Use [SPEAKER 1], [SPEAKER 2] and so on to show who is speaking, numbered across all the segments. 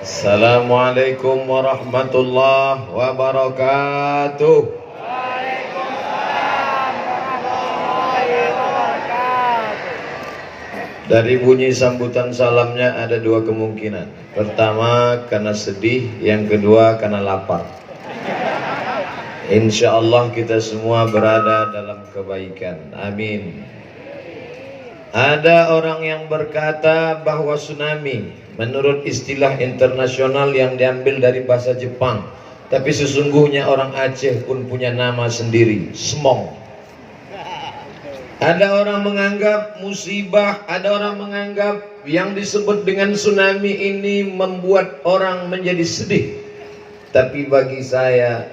[SPEAKER 1] Assalamualaikum warahmatullahi wabarakatuh.
[SPEAKER 2] Waalaikumsalam warahmatullahi wabarakatuh.
[SPEAKER 1] Dari bunyi sambutan salamnya ada dua kemungkinan. Pertama karena sedih, yang kedua karena lapar. Insya Allah kita semua berada dalam kebaikan. Amin. Ada orang yang berkata bahwa tsunami menurut istilah internasional yang diambil dari bahasa Jepang, tapi sesungguhnya orang Aceh pun punya nama sendiri, Smong. Ada orang menganggap musibah, ada orang menganggap yang disebut dengan tsunami ini membuat orang menjadi sedih. Tapi bagi saya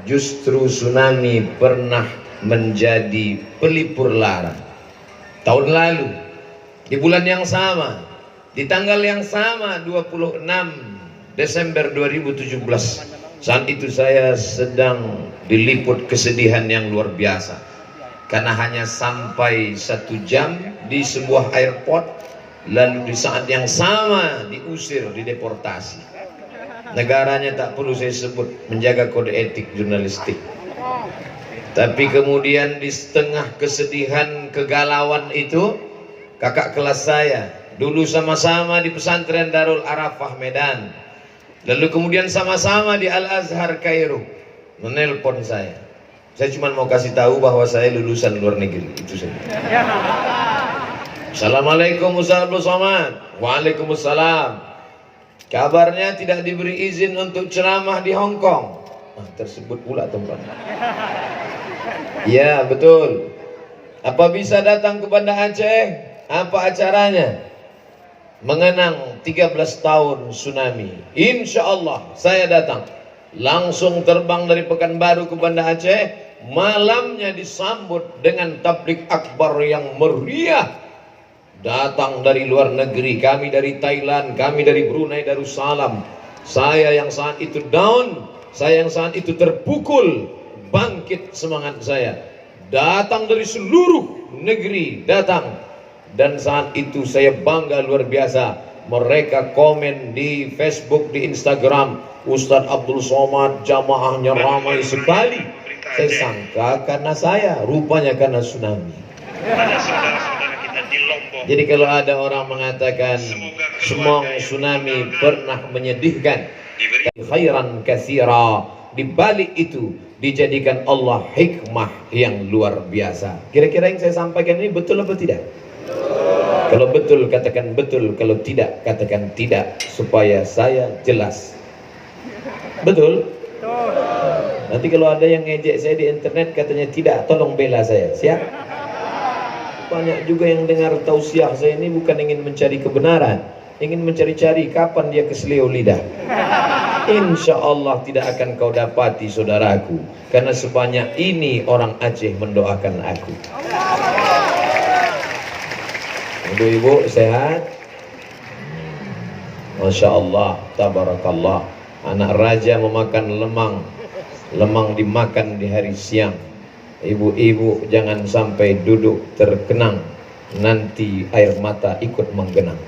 [SPEAKER 1] justru tsunami pernah menjadi pelipur lara. Tahun lalu, di bulan yang sama, di tanggal yang sama, 26 Desember 2017, saat itu saya sedang diliput kesedihan yang luar biasa. Karena hanya sampai 1 jam di sebuah airport, lalu di saat yang sama diusir, dideportasi. Negaranya tak perlu saya sebut, menjaga kode etik jurnalistik. Tapi kemudian di setengah kesedihan, kegalauan itu, kakak kelas saya dulu sama-sama di pesantren Darul Arafah Medan, lalu kemudian sama-sama di Al Azhar Kairo, menelpon saya. Saya cuma mau kasih tahu bahwa saya lulusan luar negeri, itu saja. Assalamualaikum Ustaz Abdul Somad. Waalaikumsalam. Kabarnya tidak diberi izin untuk ceramah di Hong Kong. Tersebut pula tempat. Ya betul. Apa bisa datang ke Banda Aceh? Apa acaranya? Mengenang 13 tahun tsunami. Insya Allah saya datang. Langsung terbang dari Pekanbaru ke Banda Aceh. Malamnya disambut dengan tablik akbar yang meriah. Datang dari luar negeri, kami dari Thailand, kami dari Brunei Darussalam. Saya yang saat itu down, saya yang saat itu terpukul, bangkit semangat saya. Datang dari seluruh negeri, datang. Dan saat itu saya bangga luar biasa. Mereka komen di Facebook, di Instagram, Ustadz Abdul Somad jamaahnya ramai sekali. Saya sangka karena saya, rupanya karena tsunami. Jadi kalau ada orang mengatakan Smong tsunami pernah menyedihkan, khairan katsira, di balik itu dijadikan Allah hikmah yang luar biasa. Kira-kira yang saya sampaikan ini betul atau tidak? Kalau betul katakan betul, kalau tidak katakan tidak, supaya saya jelas. Betul? Nanti kalau ada yang ngejek saya di internet katanya tidak, tolong bela saya. Siap? Banyak juga yang dengar tausiah saya ini bukan ingin mencari kebenaran, ingin mencari-cari kapan dia keselio lidah. Insya Allah tidak akan kau dapati saudaraku, karena sebanyak ini orang Aceh mendoakan aku. Ibu-ibu sehat? Masya Allah, tabarakallah. Anak raja memakan lemang, lemang dimakan di hari siang. Ibu-ibu jangan sampai duduk terkenang, nanti air mata ikut menggenang.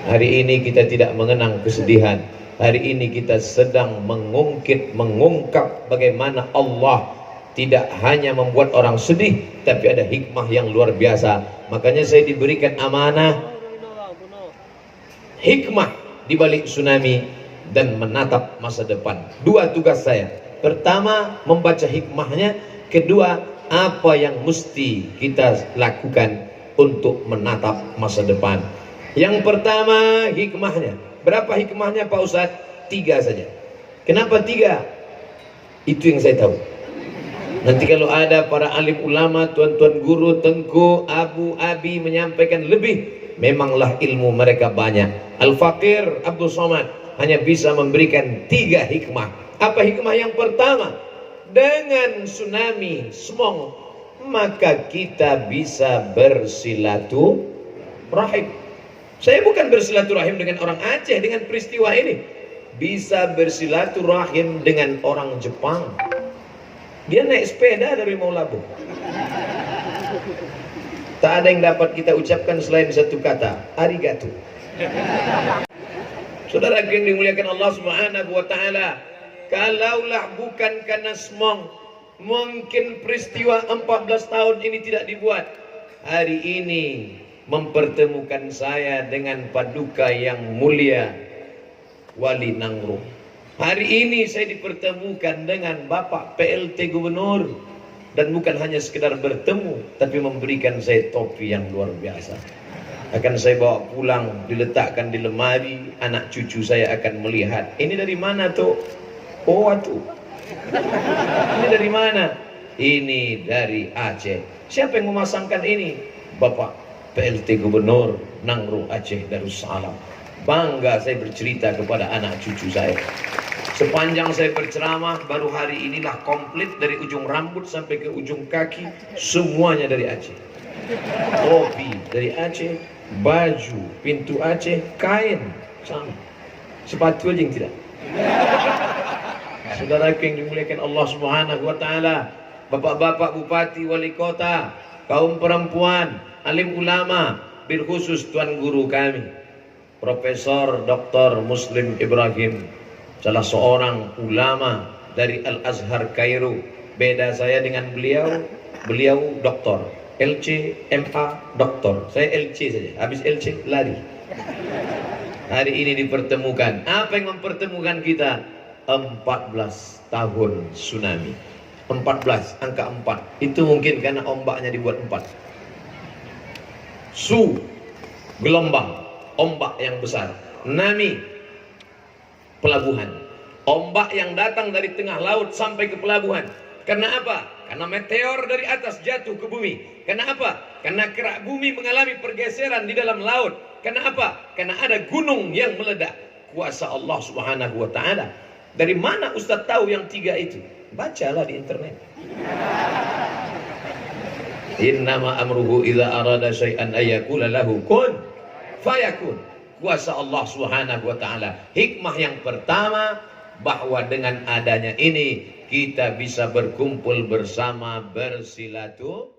[SPEAKER 1] Hari ini kita tidak mengenang kesedihan. Hari ini kita sedang mengungkap bagaimana Allah tidak hanya membuat orang sedih, tapi ada hikmah yang luar biasa. Makanya saya diberikan amanah hikmah di balik tsunami dan menatap masa depan. Dua tugas saya. Pertama, membaca hikmahnya. Kedua, apa yang mesti kita lakukan untuk menatap masa depan. Yang pertama, hikmahnya. Berapa hikmahnya Pak Ustadz? 3 saja. Kenapa 3? Itu yang saya tahu. Nanti kalau ada para alim ulama, tuan-tuan guru, tengku, abu, abi menyampaikan lebih, memanglah ilmu mereka banyak. Al-Faqir Abdul Somad hanya bisa memberikan 3 hikmah. Apa hikmah yang pertama? Dengan tsunami Smong, maka kita bisa bersilaturahim. Saya bukan bersilaturahim dengan orang Aceh dengan peristiwa ini. Bisa bersilaturahim dengan orang Jepang. Dia naik sepeda dari Maulabo. Tak ada yang dapat kita ucapkan selain satu kata, arigato. Saudara yang dimuliakan Allah Subhanahu wa taala, kalaulah bukan karena semong, mungkin peristiwa 14 tahun ini tidak dibuat. Hari ini mempertemukan saya dengan paduka yang mulia Wali Nangrung. Hari ini saya dipertemukan dengan Bapak PLT Gubernur, dan bukan hanya sekedar bertemu, tapi memberikan saya topi yang luar biasa. Akan saya bawa pulang, diletakkan di lemari, anak cucu saya akan melihat. Ini dari mana tuh? Oh tuh. Ini dari mana? Ini dari Aceh. Siapa yang memasangkan ini? Bapak PLT Gubernur Nangrung Aceh Darussalam. Bangga saya bercerita kepada anak cucu saya. Sepanjang saya berceramah, baru hari inilah komplit dari ujung rambut sampai ke ujung kaki, semuanya dari Aceh. Topi dari Aceh, baju pintu Aceh, kain sama, sepatu aja yang tidak. Saudara yang dimuliakan Allah Subhanahu wa taala, bapak-bapak bupati, wali kota, kaum perempuan, alim ulama, bil khusus tuan guru kami Profesor Dr. Muslim Ibrahim, salah seorang ulama dari Al-Azhar Kairo. Beda saya dengan beliau, beliau doktor, LC, MA, doktor. Saya LC saja, habis LC lari. Hari ini dipertemukan. Apa yang mempertemukan kita? 14 tahun tsunami. 14, angka 4. Itu mungkin karena ombaknya dibuat 4. Su, gelombang, ombak yang besar. Nami, pelabuhan. Ombak yang datang dari tengah laut sampai ke pelabuhan. Karena apa? Karena meteor dari atas jatuh ke bumi. Karena apa? Karena kerak bumi mengalami pergeseran di dalam laut. Karena apa? Karena ada gunung yang meledak. Kuasa Allah Subhanahu wa taala. Dari mana Ustaz tahu yang 3 itu? Bacalah di internet. Innama amruhu idza arada syai'an ayyakula lahu kun fayakun. Kuasa Allah Subhanahu wa taala. Hikmah yang pertama, bahwa dengan adanya ini kita bisa berkumpul bersama, bersilaturahmi.